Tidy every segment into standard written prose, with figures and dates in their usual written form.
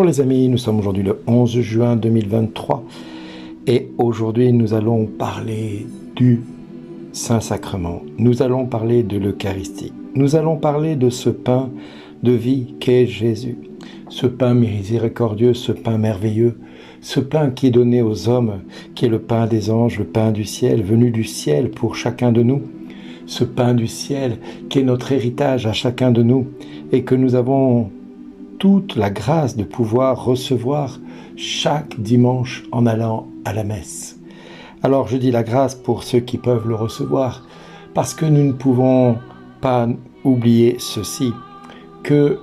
les amis, nous sommes aujourd'hui le 11 juin 2023 et aujourd'hui nous allons parler du Saint-Sacrement. Nous allons parler de l'Eucharistie. Nous allons parler de ce pain de vie qu'est Jésus. Ce pain miséricordieux, ce pain merveilleux, ce pain qui est donné aux hommes, qui est le pain des anges, le pain du ciel, venu du ciel pour chacun de nous. Ce pain du ciel qui est notre héritage à chacun de nous et que nous avons toute la grâce de pouvoir recevoir chaque dimanche en allant à la messe. Alors je dis la grâce pour ceux qui peuvent le recevoir, parce que nous ne pouvons pas oublier ceci, que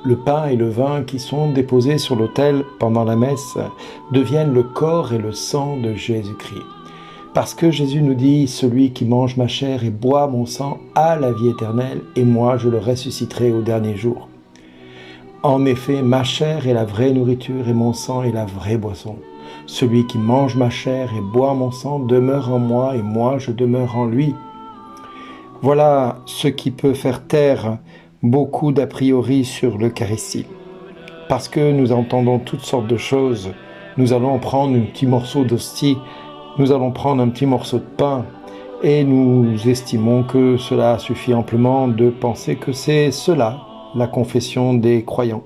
le pain et le vin qui sont déposés sur l'autel pendant la messe deviennent le corps et le sang de Jésus-Christ. Parce que Jésus nous dit « Celui qui mange ma chair et boit mon sang a la vie éternelle, et moi je le ressusciterai au dernier jour. » En effet, ma chair est la vraie nourriture et mon sang est la vraie boisson. Celui qui mange ma chair et boit mon sang demeure en moi et moi je demeure en lui. Voilà ce qui peut faire taire beaucoup d'a priori sur l'Eucharistie. Parce que nous entendons toutes sortes de choses. Nous allons prendre un petit morceau d'hostie, nous allons prendre un petit morceau de pain et nous estimons que cela suffit amplement de penser que c'est cela, la confession des croyants.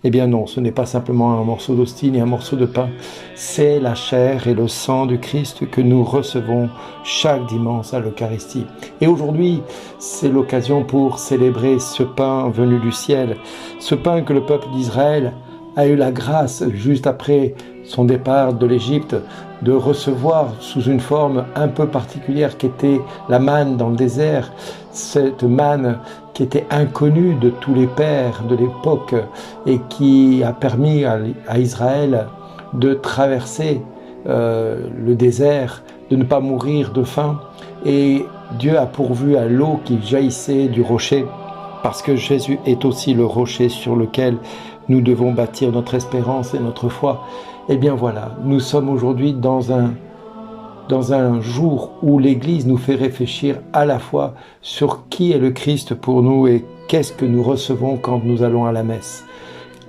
Eh bien non, ce n'est pas simplement un morceau d'hostie ni un morceau de pain, c'est la chair et le sang du Christ que nous recevons chaque dimanche à l'Eucharistie. Et aujourd'hui, c'est l'occasion pour célébrer ce pain venu du ciel, ce pain que le peuple d'Israël a eu la grâce, juste après son départ de l'Égypte, de recevoir sous une forme un peu particulière qui était la manne dans le désert, cette manne qui était inconnue de tous les pères de l'époque et qui a permis à Israël de traverser le désert, de ne pas mourir de faim. Et Dieu a pourvu à l'eau qui jaillissait du rocher, parce que Jésus est aussi le rocher sur lequel nous devons bâtir notre espérance et notre foi. Eh bien voilà, nous sommes aujourd'hui dans un jour où l'Église nous fait réfléchir à la fois sur qui est le Christ pour nous et qu'est-ce que nous recevons quand nous allons à la messe.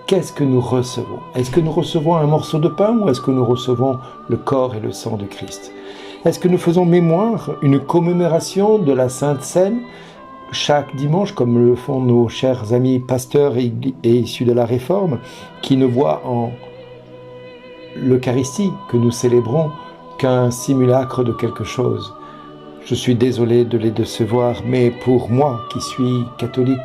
Qu'est-ce que nous recevons? Est-ce que nous recevons un morceau de pain ou est-ce que nous recevons le corps et le sang de Christ? Est-ce que nous faisons mémoire, une commémoration de la Sainte Seine chaque dimanche, comme le font nos chers amis pasteurs et issus de la Réforme, qui ne voient en l'Eucharistie que nous célébrons qu'un simulacre de quelque chose? Je suis désolé de les décevoir, mais pour moi qui suis catholique,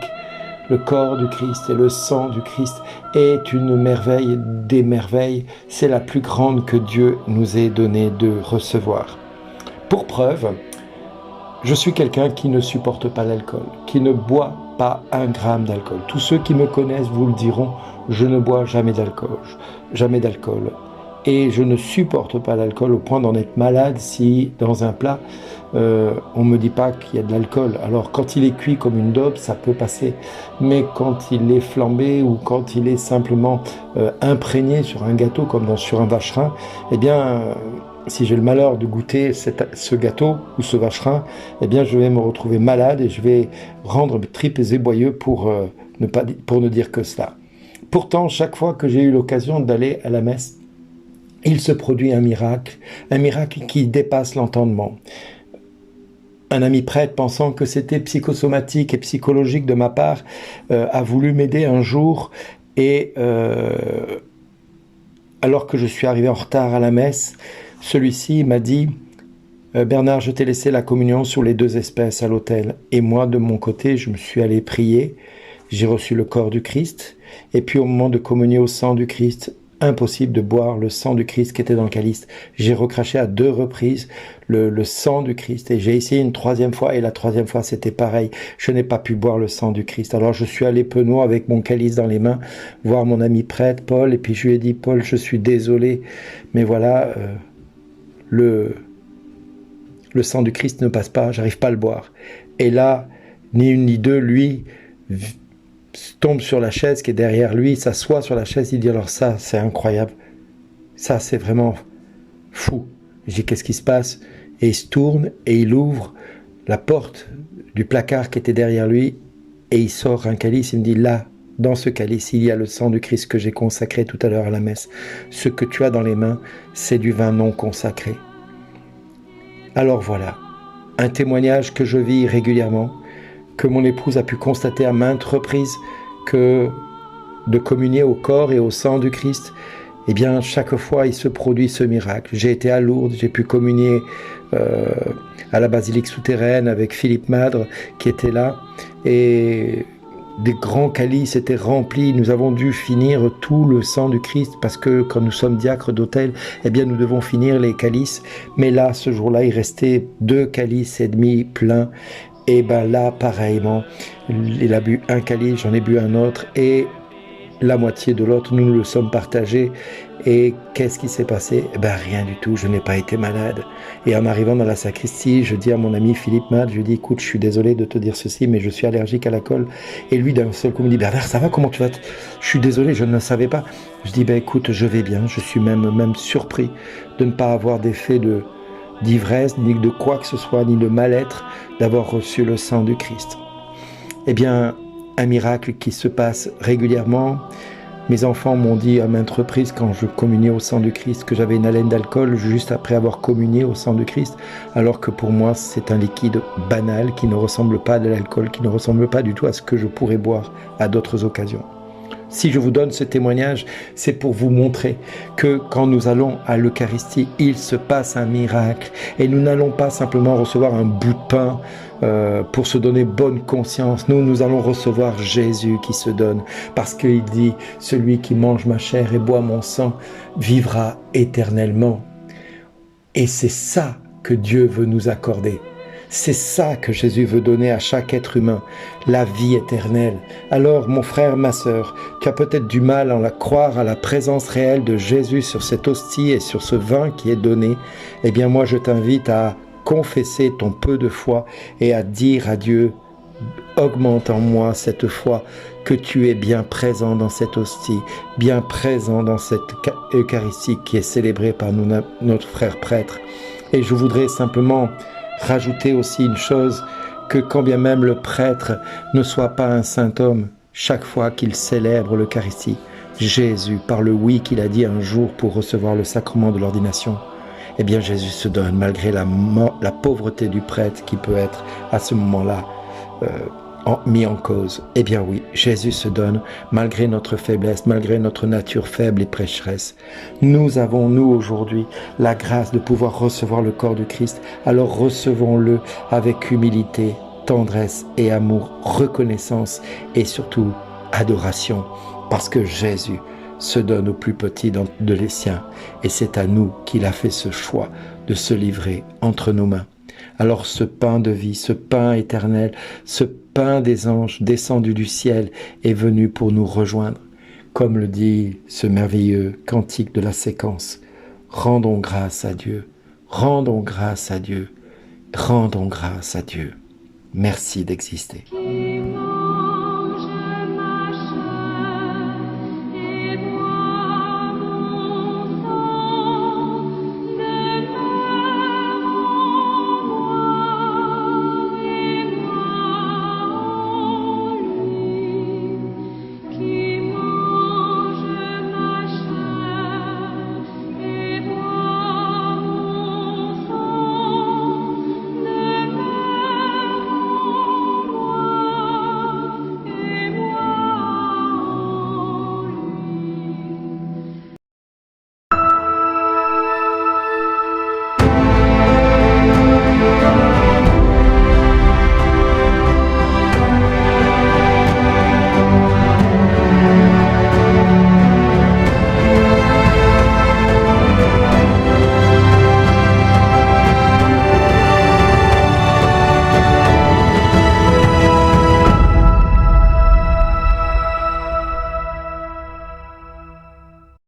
le corps du Christ et le sang du Christ est une merveille des merveilles. C'est la plus grande que Dieu nous ait donné de recevoir. Pour preuve, je suis quelqu'un qui ne supporte pas l'alcool, qui ne boit pas un gramme d'alcool. Tous ceux qui me connaissent vous le diront, je ne bois jamais d'alcool, jamais d'alcool. Et je ne supporte pas l'alcool au point d'en être malade si dans un plat, on ne me dit pas qu'il y a de l'alcool. Alors quand il est cuit comme une daube, ça peut passer. Mais quand il est flambé ou quand il est simplement imprégné sur un gâteau comme sur un vacherin, eh bien, si j'ai le malheur de goûter ce gâteau ou ce vacherin, eh bien, je vais me retrouver malade et je vais rendre tripes et boyeux pour ne dire que cela. Pourtant, chaque fois que j'ai eu l'occasion d'aller à la messe, il se produit un miracle qui dépasse l'entendement. Un ami prêtre, pensant que c'était psychosomatique et psychologique de ma part, a voulu m'aider un jour et alors que je suis arrivé en retard à la messe, celui-ci m'a dit « Bernard, je t'ai laissé la communion sur les 2 espèces à l'autel. » Et moi, de mon côté, je me suis allé prier, j'ai reçu le corps du Christ, et puis au moment de communier au sang du Christ, impossible de boire le sang du Christ qui était dans le calice. J'ai recraché à 2 reprises le sang du Christ et j'ai essayé une 3e fois et la 3e fois c'était pareil. Je n'ai pas pu boire le sang du Christ. Alors je suis allé penaud avec mon calice dans les mains voir mon ami prêtre Paul et puis je lui ai dit « Paul, je suis désolé, mais voilà, le sang du Christ ne passe pas, j'arrive pas à le boire. » Et là, ni une ni deux, lui tombe sur la chaise qui est derrière lui, s'assoit sur la chaise, il dit « Alors ça, c'est incroyable, ça c'est vraiment fou. » Je dis « Qu'est-ce qui se passe ?» Et il se tourne et il ouvre la porte du placard qui était derrière lui et il sort un calice, il me dit « Là, dans ce calice, il y a le sang du Christ que j'ai consacré tout à l'heure à la messe. Ce que tu as dans les mains, c'est du vin non consacré. Alors voilà, un témoignage que je vis régulièrement, que mon épouse a pu constater à maintes reprises, que de communier au corps et au sang du Christ, eh bien, chaque fois, il se produit ce miracle. J'ai été à Lourdes, j'ai pu communier à la basilique souterraine avec Philippe Madre qui était là, et des grands calices étaient remplis. Nous avons dû finir tout le sang du Christ parce que quand nous sommes diacres d'autel, eh bien, nous devons finir les calices. Mais là, ce jour-là, il restait 2 calices et demi pleins. Et ben là, pareillement, il a bu un calice, j'en ai bu un autre, et la moitié de l'autre, nous le sommes partagés. Et qu'est-ce qui s'est passé? Ben rien du tout, je n'ai pas été malade. Et en arrivant dans la sacristie, je dis à mon ami Philippe Mad, je lui dis, écoute, je suis désolé de te dire ceci, mais je suis allergique à la colle. Et lui, d'un seul coup, me dit, Bernard, ça va, comment tu vas? Je suis désolé, je ne le savais pas. Je dis, ben écoute, je vais bien, je suis même surpris de ne pas avoir d'effet d'ivresse, ni de quoi que ce soit, ni de mal-être, d'avoir reçu le sang du Christ. Eh bien, un miracle qui se passe régulièrement. Mes enfants m'ont dit à maintes reprises quand je communiais au sang du Christ que j'avais une haleine d'alcool juste après avoir communié au sang du Christ, alors que pour moi c'est un liquide banal qui ne ressemble pas à de l'alcool, qui ne ressemble pas du tout à ce que je pourrais boire à d'autres occasions. Si je vous donne ce témoignage, c'est pour vous montrer que quand nous allons à l'Eucharistie, il se passe un miracle. Et nous n'allons pas simplement recevoir un bout de pain pour se donner bonne conscience. Nous allons recevoir Jésus qui se donne. Parce qu'il dit, celui qui mange ma chair et boit mon sang vivra éternellement. Et c'est ça que Dieu veut nous accorder. C'est ça que Jésus veut donner à chaque être humain, la vie éternelle. Alors, mon frère, ma sœur, tu as peut-être du mal à croire à la présence réelle de Jésus sur cette hostie et sur ce vin qui est donné. Eh bien, moi, je t'invite à confesser ton peu de foi et à dire à Dieu, augmente en moi cette foi, que tu es bien présent dans cette hostie, bien présent dans cette Eucharistie qui est célébrée par notre frère prêtre. Et je voudrais simplement rajouter aussi une chose, que quand bien même le prêtre ne soit pas un saint homme, chaque fois qu'il célèbre l'Eucharistie, Jésus, par le oui qu'il a dit un jour pour recevoir le sacrement de l'ordination, eh bien Jésus se donne malgré la pauvreté du prêtre qui peut être à ce moment-là mis en cause. Eh bien oui, Jésus se donne malgré notre faiblesse, malgré notre nature faible et pécheresse. Nous avons, nous aujourd'hui, la grâce de pouvoir recevoir le corps du Christ. Alors recevons-le avec humilité, tendresse et amour, reconnaissance et surtout adoration. Parce que Jésus se donne aux plus petits de les siens. Et c'est à nous qu'il a fait ce choix de se livrer entre nos mains. Alors ce pain de vie, ce pain éternel, ce pain des anges descendu du ciel est venu pour nous rejoindre. Comme le dit ce merveilleux cantique de la séquence, rendons grâce à Dieu, rendons grâce à Dieu, rendons grâce à Dieu. Merci d'exister.